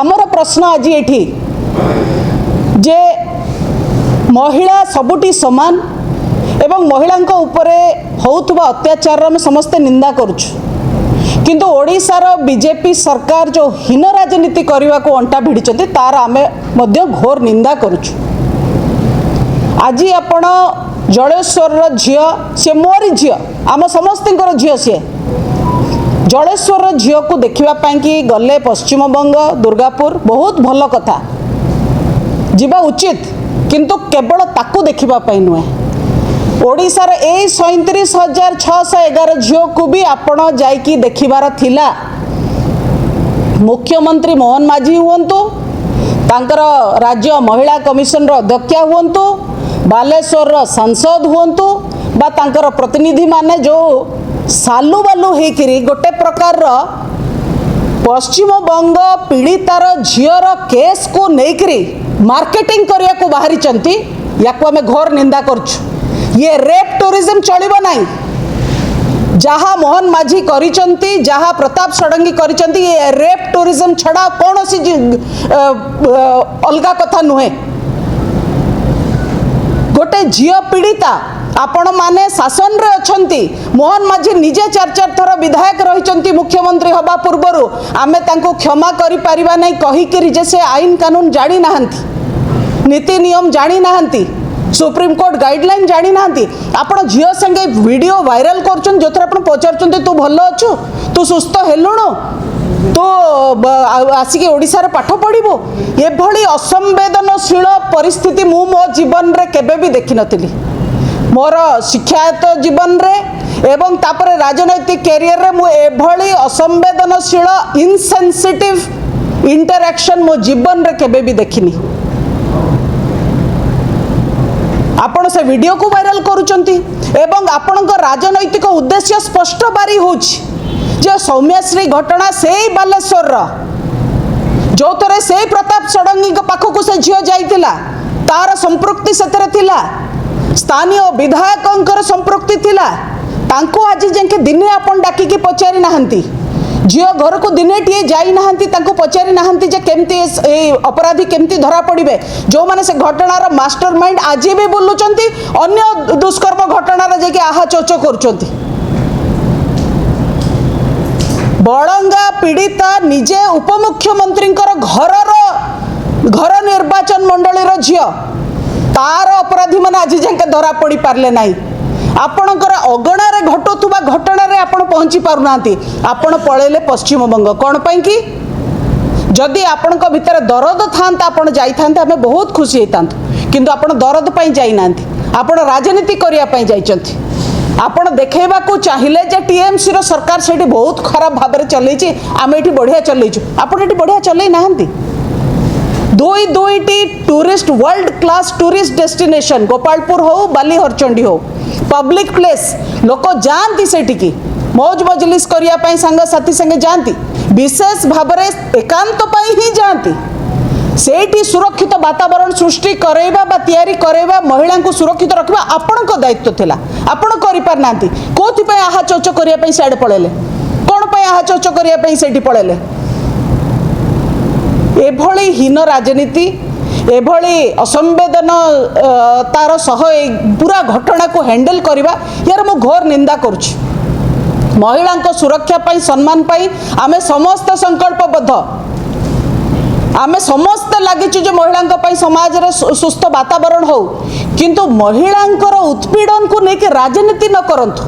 आमर प्रश्न आज एठी जे महिला सबुटी समान एवं महिलांको उपरे होउतबा अत्याचार में समस्ते निंदा करुछु किंतु ओडिशार बीजेपी सरकार जो हीन राजनीति करने को अंटा भिड़ी तार आमे मध्य घोर निंदा करुछु। आज आपण जलेश्वर झील सी मोरी झील आम समस्त झील सी जलेश्वर झील को देखापी कि गले पश्चिमबंग दुर्गापुर बहुत भल कथा जीवा उचित किंतु केवल ताकू देखापी नुहे ओडिशार ए 37,611 झील को भी आपण जाइकी देखिबार थिला। मुख्यमंत्री मोहन माझी हुंतु तांकर राज्य महिला कमिशन अध्यक्षा हुंतु बालेश्वर सांसद हुंतु बा तांकर प्रतिनिधि माने जो सालू बालू हेकिरी गोटे प्रकार पश्चिमबंग पीड़ितार झीर केस को लेकरी मार्केटिंग करिया को बाहरी चंती याको आमे घोर निंदा करछु। ये रेप टूरिज्म चलिबो नहीं जहाँ मोहन माझी करिचंती जहाँ प्रताप षडंगी करिचंती ये रेप टूरिज्म छड़ा कौन सी अलगा कथा नुहे। गोटे झील पीड़िता आपण माने शासन रे अछंती मोहन माझी निजे 4 थर विधायक रहिचंती मुख्यमंत्री हबा पूर्वरु आमे तांको क्षमा करि परिबा नै कहि कि जे से आईन कानून जानि नाहंती नीति नियम जानि नाहंती सुप्रीम कोर्ट गाइडलाइन जानि नाहंती आपण झील संगे वीडियो वायरल करछन जोथर आपण पचारछन तू भल अछु तू सुस्थ हेलुणु तो आसिक ओडिशा रे पाठ पढ़िबो एभली असंवेदनशील परिस्थिति मु मो जीवन रे केबे भी देखि नथिली मोर शिक्षायत जीवन रे एवं तापर राजनैतिक कैरियर रे मु एभली असंवेदनशील इनसेंसिटिव इंटरैक्शन मो जीवन रे केबे भी देखिनी। आपण से वीडियो को वायरल करूचंती एवं आपणक राजनैतिक उद्देश्य स्पष्ट बारी होछि जे सौम्यश्री घटना से बालेश्वर जो थरे से प्रताप षडंगी पाखक से झील जाइतिला तार संपृक्ति सेतरे थिला स्थानीय विधायकंकर संपृक्ति थिला तांको आज जेंके दिने आपण डाकी की पचारि नाहंती झील घर को दिने टिए जाई नाहंती तांको पचारि नाहंती जे केमती ए अपराधी केमती धरा पड़िबे जो माने से घटनार मास्टरमाइंड आज भी बोलुचंती अन्य दुष्कर्म घटनार जे कि आहा चोचो करूचंती। बड़ंगा पीड़िता निजे उपमुख्यमंत्री घर निर्वाचन मंडली झील तार अपराधी मैंने आज जाके धरा पड़ी पारे ना आपणकर अगणार घटुवा घटना आपण पहुँची पारना आपण पलैले पश्चिमबंग कौन पाई कि जदि आपण भितर दरद था आपण जाइथांते आमे बहुत खुशी होता किंतु आपण दरद पाई जाइना आपण राजनीति करने जाइछंती आपण देखैबा को चाहिए जे टीएमसी रो सरकार सेठी बहुत खराब भाव में चलैछि आमे एठी बढ़िया चलैछु आपण एठी बढ़िया चलै नाहंती। दुईटी tourist world class tourist destination Gopalpur हो बाली हरचंडी हो पब्लिक प्लेस लोक जाती सेठी मौज मजलिस करने सांग साथी संगे जाती विशेष भाव में एकांत ही जाती सेठी सुरक्षित वातावरण सृष्टि करैबा बा तैयारी करैबा महिला को सुरक्षित रखा आपण को दायित्व थिला आपण करि पार नांती कोथि पे आहा चोचो करिया पई साइड पळेले कोन पे आहा चोचो करिया पई सेठी पळेले एभली हीन राजनीति एभली असंवेदन तार सह पूरा घटना को हैंडल करवा यार मु घोर निंदा करुछि। महिला को सुरक्षा पाई सम्मान पाई आमे समस्त संकल्पबद्ध आमे समस्त लगिचु जे महिला पाई समाज रे सुस्थ वातावरण हो किंतु महिलांकर उत्पीड़न को लेके राजनीति न करंतु।